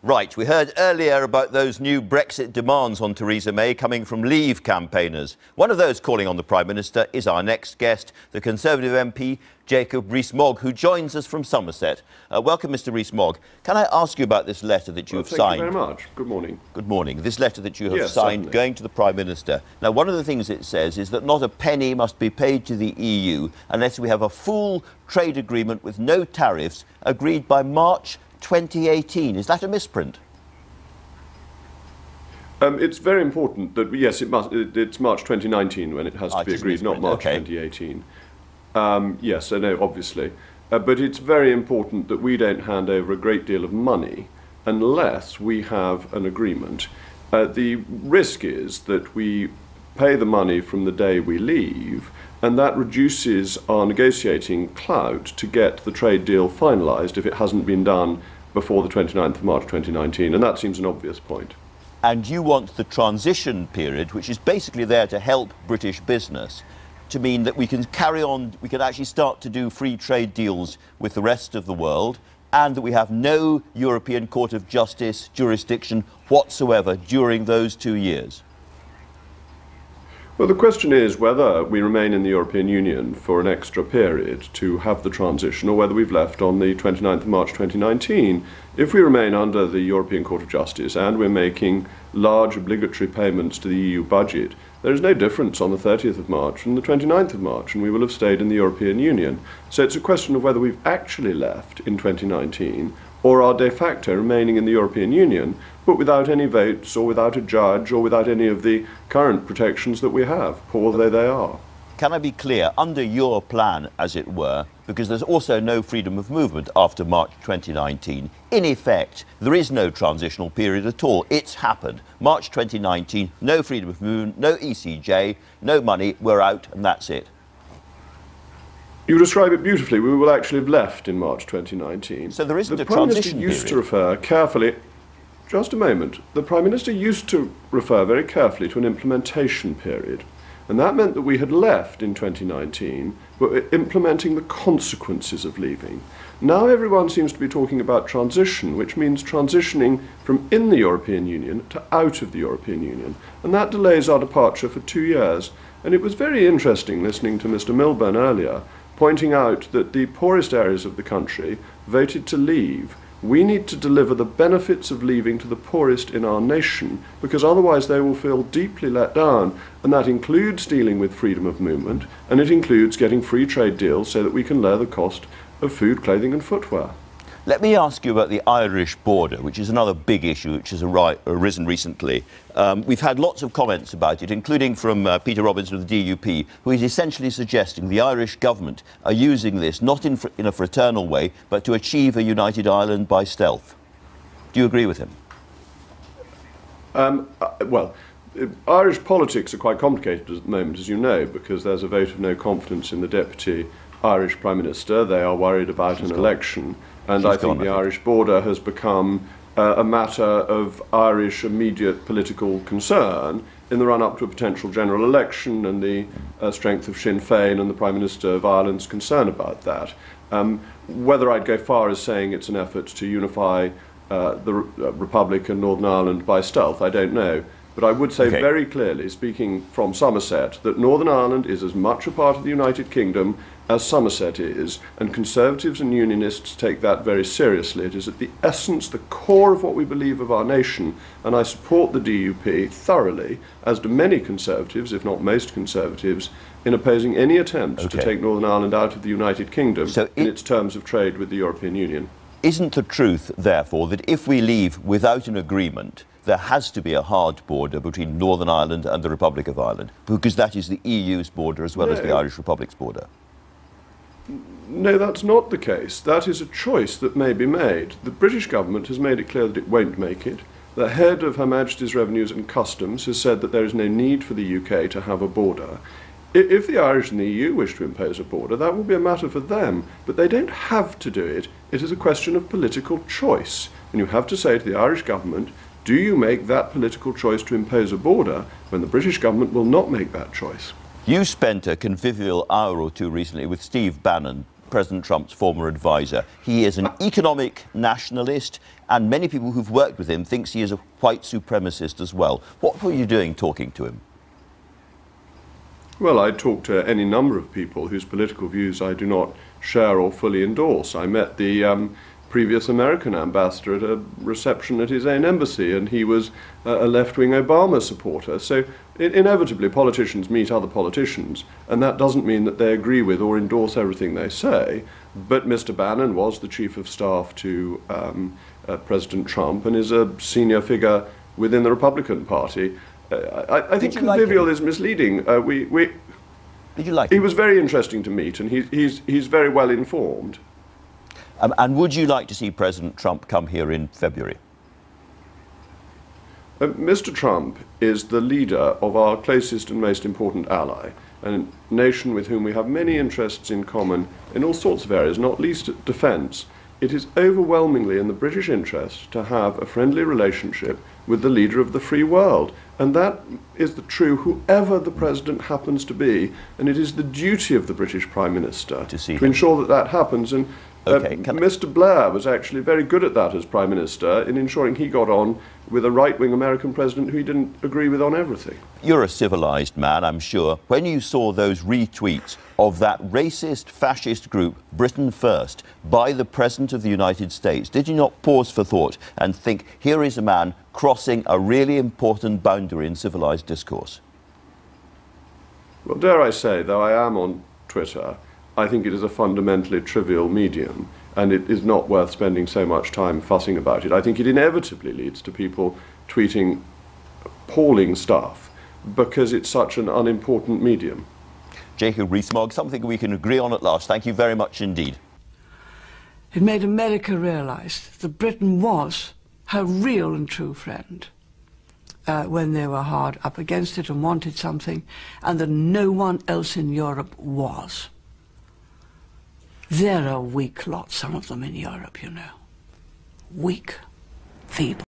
Right, we heard earlier about those new Brexit demands on Theresa May coming from Leave campaigners. One of those calling on the Prime Minister is our next guest, the Conservative MP, Jacob Rees Mogg, who joins us from Somerset. Welcome, Mr. Rees Mogg. Can I ask you about this letter that you have signed? Thank you very much. Good morning. Good morning. This letter that you have signed certainly. going to the Prime Minister. Now, one of the things it says is that not a penny must be paid to the EU unless we have a full trade agreement with no tariffs agreed by March 2018. Is that a misprint? It's very important that, yes, it's March 2019 when it has to be agreed, not March 2018. Yes, I know, obviously. But it's very important that we don't hand over a great deal of money unless we have an agreement. The risk is that we pay the money from the day we leave, and that reduces our negotiating clout to get the trade deal finalised if it hasn't been done before the 29th of March 2019, and that seems an obvious point. And you want the transition period, which is basically there to help British business, to mean that we can carry on, we can actually start to do free trade deals with the rest of the world, and that we have no European Court of Justice jurisdiction whatsoever during those 2 years. Well, the question is whether we remain in the European Union for an extra period to have the transition, or whether we've left on the 29th of March 2019. If we remain under the European Court of Justice and we're making large obligatory payments to the EU budget, there is no difference on the 30th of March and the 29th of March, and we will have stayed in the European Union. So it's a question of whether we've actually left in 2019 or are de facto remaining in the European Union, but without any votes or without a judge or without any of the current protections that we have, poor though they are. Can I be clear, under your plan, as it were, because there's also no freedom of movement after March 2019, in effect, there is no transitional period at all. It's happened. March 2019, no freedom of movement, no ECJ, no money, we're out, and that's it. You describe it beautifully. We will actually have left in March 2019. So there isn't a transition period. The Prime Minister used to refer carefully, just a moment, the Prime Minister used to refer very carefully to an implementation period. And that meant that we had left in 2019, but we're implementing the consequences of leaving. Now everyone seems to be talking about transition, which means transitioning from in the European Union to out of the European Union. And that delays our departure for 2 years. And it was very interesting listening to Mr. Milburn earlier, pointing out that the poorest areas of the country voted to leave. We need to deliver the benefits of leaving to the poorest in our nation, because otherwise they will feel deeply let down, and that includes dealing with freedom of movement, and it includes getting free trade deals so that we can lower the cost of food, clothing and footwear. Let me ask you about the Irish border, which is another big issue which has arisen recently. We've had lots of comments about it, including from Peter Robinson of the DUP, who is essentially suggesting the Irish government are using this not in a fraternal way, but to achieve a united Ireland by stealth. Do you agree with him? Well, Irish politics are quite complicated at the moment, as you know, because there's a vote of no confidence in the Deputy Irish Prime Minister. They are worried about an election. And I think the Irish border has become a matter of Irish immediate political concern in the run-up to a potential general election, and the strength of Sinn Féin and the Prime Minister of Ireland's concern about that. Whether I'd go far as saying it's an effort to unify the Republic and Northern Ireland by stealth, I don't know. But I would say very clearly, speaking from Somerset, that Northern Ireland is as much a part of the United Kingdom as Somerset is, and Conservatives and Unionists take that very seriously. It is at the essence, the core of what we believe of our nation, and I support the DUP thoroughly, as do many Conservatives, if not most Conservatives, in opposing any attempts to take Northern Ireland out of the United Kingdom in its terms of trade with the European Union. Isn't the truth, therefore, that if we leave without an agreement, there has to be a hard border between Northern Ireland and the Republic of Ireland, because that is the EU's border as well as the Irish Republic's border? No, that's not the case. That is a choice that may be made. The British government has made it clear that it won't make it. The head of Her Majesty's Revenues and Customs has said that there is no need for the UK to have a border. If the Irish and the EU wish to impose a border, that will be a matter for them, but they don't have to do it. It is a question of political choice. And you have to say to the Irish government, do you make that political choice to impose a border when the British government will not make that choice? You spent a convivial hour or two recently with Steve Bannon, President Trump's former advisor. He is an economic nationalist, and many people who've worked with him thinks he is a white supremacist as well. What were you doing talking to him? Well, I talked to any number of people whose political views I do not share or fully endorse. I met the previous American ambassador at a reception at his own embassy, and he was a left-wing Obama supporter. So inevitably politicians meet other politicians, and that doesn't mean that they agree with or endorse everything they say. But Mr. Bannon was the chief of staff to President Trump and is a senior figure within the Republican Party. I think convivial is misleading. Did you like him? He was very interesting to meet, and he's very well informed. And would you like to see President Trump come here in February? Mr. Trump is the leader of our closest and most important ally, a nation with whom we have many interests in common in all sorts of areas, not least defence. It is overwhelmingly in the British interest to have a friendly relationship with the leader of the free world. And that is true whoever the president happens to be. And it is the duty of the British Prime Minister to ensure that that happens. And Mr. Blair was actually very good at that as Prime Minister in ensuring he got on with a right-wing American president who he didn't agree with on everything. You're a civilised man, I'm sure. When you saw those retweets of that racist, fascist group, Britain First, by the President of the United States, did you not pause for thought and think, here is a man crossing a really important boundary in civilised discourse? Well, dare I say, though I am on Twitter, I think it is a fundamentally trivial medium, and it is not worth spending so much time fussing about it. I think it inevitably leads to people tweeting appalling stuff because it's such an unimportant medium. Jacob Rees Mogg, something we can agree on at last. Thank you very much indeed. It made America realise that Britain was her real and true friend when they were hard up against it and wanted something, and that no one else in Europe was. They're a weak lot, some of them in Europe, you know. Weak, feeble.